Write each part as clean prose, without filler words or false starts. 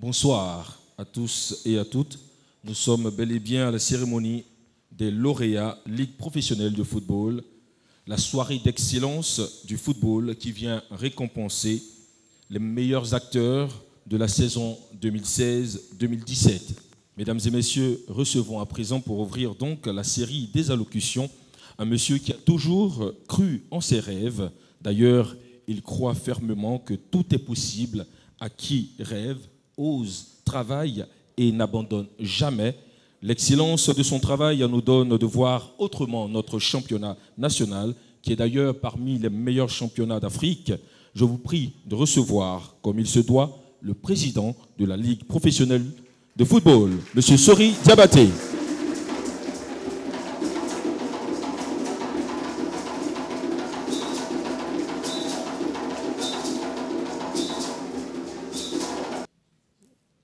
Bonsoir à tous et à toutes. Nous sommes bel et bien à la cérémonie des lauréats Ligue professionnelle de football, la soirée d'excellence du football qui vient récompenser les meilleurs acteurs de la saison 2016-2017. Mesdames et messieurs, recevons à présent pour ouvrir donc la série des allocutions un monsieur qui a toujours cru en ses rêves. D'ailleurs, il croit fermement que tout est possible à qui rêve, ose, travaille et n'abandonne jamais. L'excellence de son travail nous donne de voir autrement notre championnat national, qui est d'ailleurs parmi les meilleurs championnats d'Afrique. Je vous prie de recevoir, comme il se doit, le président de la Ligue professionnelle de football, M. Sori Diabaté.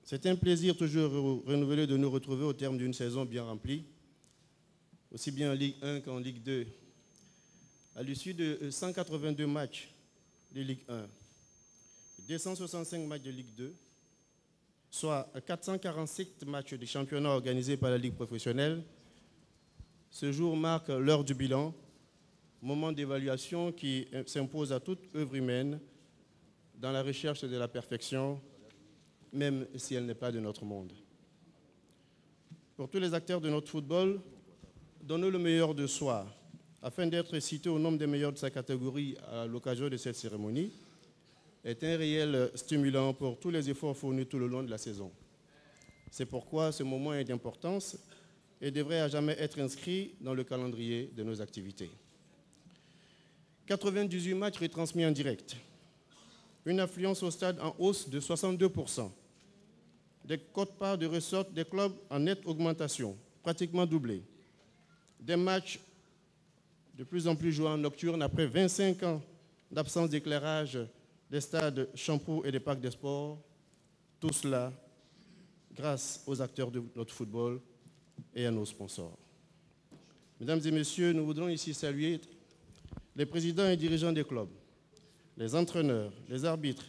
C'est un plaisir toujours renouvelé de nous retrouver au terme d'une saison bien remplie, aussi bien en Ligue 1 qu'en Ligue 2. À l'issue de 182 matchs de Ligue 1, 265 matchs de Ligue 2, soit 447 matchs de championnat organisés par la Ligue professionnelle, ce jour marque l'heure du bilan, moment d'évaluation qui s'impose à toute œuvre humaine dans la recherche de la perfection, même si elle n'est pas de notre monde. Pour tous les acteurs de notre football, donnons le meilleur de soi, afin d'être cité au nombre des meilleurs de sa catégorie à l'occasion de cette cérémonie, est un réel stimulant pour tous les efforts fournis tout le long de la saison. C'est pourquoi ce moment est d'importance et devrait à jamais être inscrit dans le calendrier de nos activités. 98 matchs retransmis en direct, une affluence au stade en hausse de 62%, des quotes-parts de ressort des clubs en nette augmentation, pratiquement doublés, des matchs de plus en plus joués en nocturne après 25 ans d'absence d'éclairage des stades Champoux et des parcs des sports, tout cela grâce aux acteurs de notre football et à nos sponsors. Mesdames et messieurs, nous voudrons ici saluer les présidents et dirigeants des clubs, les entraîneurs, les arbitres,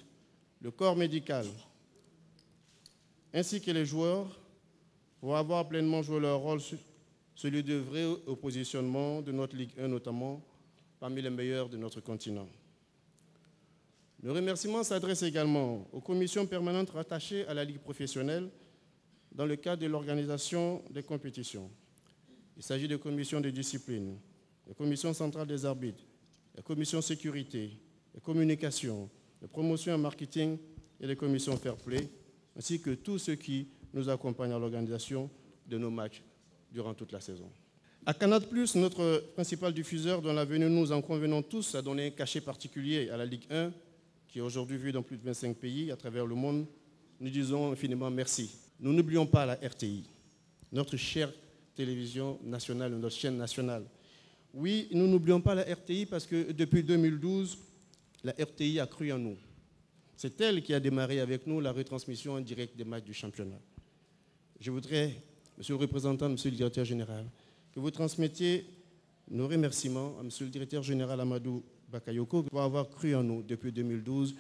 le corps médical, ainsi que les joueurs, pour avoir pleinement joué leur rôle, celui d'œuvrer au positionnement de notre Ligue 1, notamment parmi les meilleurs de notre continent. Le remerciement s'adresse également aux commissions permanentes rattachées à la Ligue professionnelle dans le cadre de l'organisation des compétitions. Il s'agit des commissions de discipline, des commissions centrales des arbitres, des commissions sécurité, des communications, des promotions et marketing et des commissions fair play, ainsi que tous ceux qui nous accompagnent à l'organisation de nos matchs durant toute la saison. À Canal+, notre principal diffuseur dont la venue nous en convenons tous a donné un cachet particulier à la Ligue 1, qui est aujourd'hui vue dans plus de 25 pays à travers le monde, nous disons infiniment merci. Nous n'oublions pas la RTI, notre chère télévision nationale, notre chaîne nationale. Oui, nous n'oublions pas la RTI parce que depuis 2012, la RTI a cru en nous. C'est elle qui a démarré avec nous la retransmission en direct des matchs du championnat. Je voudrais, monsieur le représentant, monsieur le directeur général, que vous transmettiez nos remerciements à monsieur le directeur général Amadou Bakayoko pour avoir cru en nous depuis 2012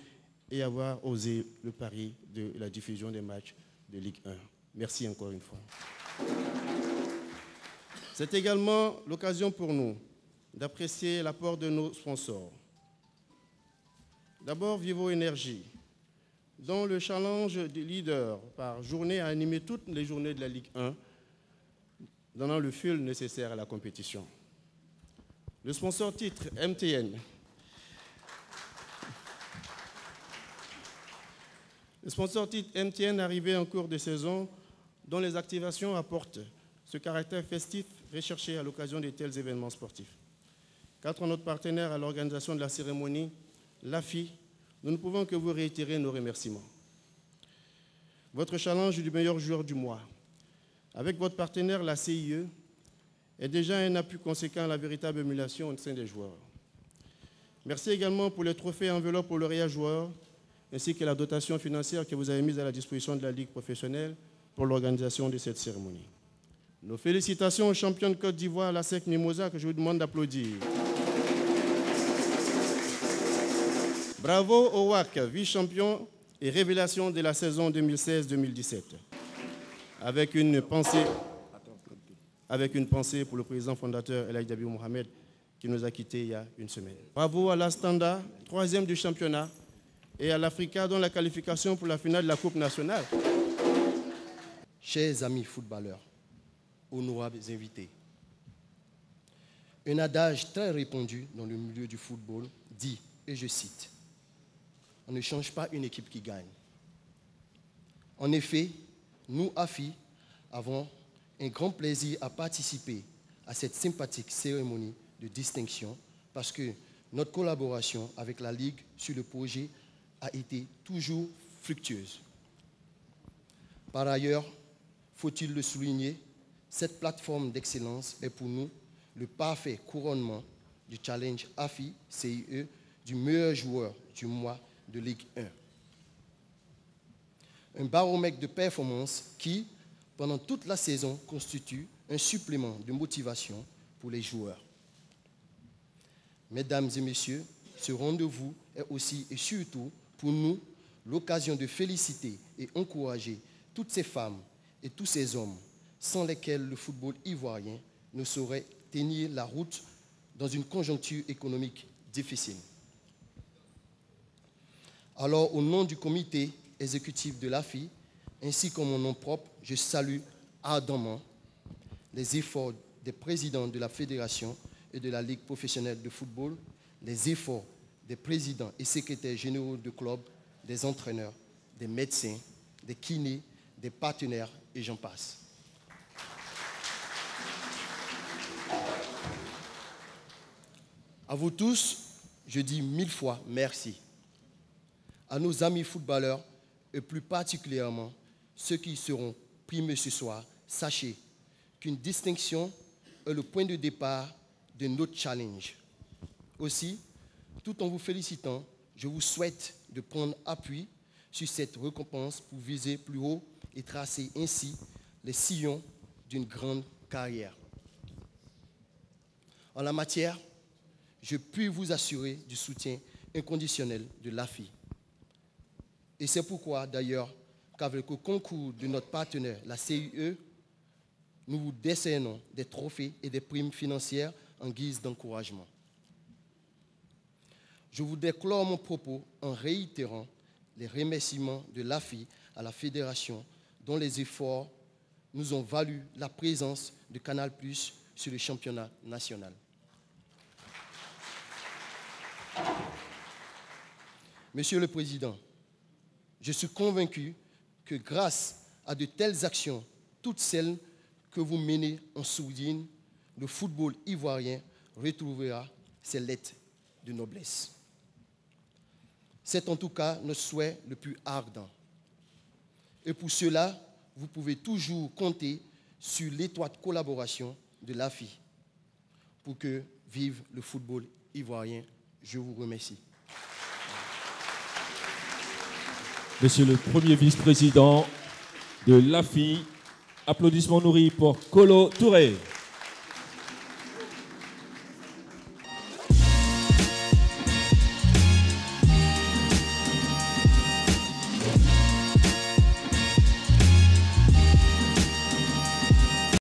et avoir osé le pari de la diffusion des matchs de Ligue 1. Merci encore une fois. C'est également l'occasion pour nous d'apprécier l'apport de nos sponsors. D'abord, Vivo Énergie, dont le challenge des leaders par journée a animé toutes les journées de la Ligue 1, donnant le fil nécessaire à la compétition. Le sponsor titre, MTN. Le sponsor titre MTN arrivé en cours de saison, dont les activations apportent ce caractère festif recherché à l'occasion de tels événements sportifs. Quatre notre partenaire à l'organisation de la cérémonie, l'AFI, nous ne pouvons que vous réitérer nos remerciements. Votre challenge du meilleur joueur du mois, avec votre partenaire, la CIE, est déjà un appui conséquent à la véritable émulation au sein des joueurs. Merci également pour les trophées enveloppes aux lauréats joueurs, ainsi que la dotation financière que vous avez mise à la disposition de la Ligue professionnelle pour l'organisation de cette cérémonie. Nos félicitations aux champions de Côte d'Ivoire, la SEC Mimosa, que je vous demande d'applaudir. Bravo au WAC, vice-champion et révélation de la saison 2016-2017. Avec une pensée pour le président fondateur El Hadji Djibril Mohamed qui nous a quittés il y a une semaine. Bravo à l'Astanda, 3e du championnat, et à l'Africa dont la qualification pour la finale de la Coupe nationale. Chers amis footballeurs, honorables invités, un adage très répandu dans le milieu du football dit, et je cite, « On ne change pas une équipe qui gagne ». En effet, nous, AFI, avons un grand plaisir à participer à cette sympathique cérémonie de distinction parce que notre collaboration avec la Ligue sur le projet a été toujours fructueuse. Par ailleurs, faut-il le souligner, cette plateforme d'excellence est pour nous le parfait couronnement du challenge AFI-CIE du meilleur joueur du mois de Ligue 1. Un baromètre de performance qui, pendant toute la saison, constitue un supplément de motivation pour les joueurs. Mesdames et messieurs, ce rendez-vous est aussi et surtout pour nous l'occasion de féliciter et encourager toutes ces femmes et tous ces hommes sans lesquels le football ivoirien ne saurait tenir la route dans une conjoncture économique difficile. Alors, au nom du comité exécutif de l'AFI, ainsi qu'en mon nom propre, je salue ardemment les efforts des présidents de la Fédération et de la Ligue professionnelle de football, les efforts des présidents et secrétaires généraux de clubs, des entraîneurs, des médecins, des kinés, des partenaires et j'en passe. À vous tous, je dis 1000 fois merci. À nos amis footballeurs et plus particulièrement ceux qui seront primés ce soir, sachez qu'une distinction est le point de départ de notre challenge. Aussi, tout en vous félicitant, je vous souhaite de prendre appui sur cette récompense pour viser plus haut et tracer ainsi les sillons d'une grande carrière. En la matière, je puis vous assurer du soutien inconditionnel de l'AFI. Et c'est pourquoi, d'ailleurs, qu'avec le concours de notre partenaire, la CIE, nous vous décernons des trophées et des primes financières en guise d'encouragement. Je voudrais clore mon propos en réitérant les remerciements de l'AFI à la Fédération dont les efforts nous ont valu la présence de Canal+ sur le championnat national. Monsieur le Président, je suis convaincu que grâce à de telles actions, toutes celles que vous menez en sourdine, le football ivoirien retrouvera ses lettres de noblesse. C'est en tout cas notre souhait le plus ardent. Et pour cela, vous pouvez toujours compter sur l'étroite collaboration de l'AFI pour que vive le football ivoirien. Je vous remercie. Monsieur le premier vice-président de l'AFI, applaudissements nourris pour Kolo Touré.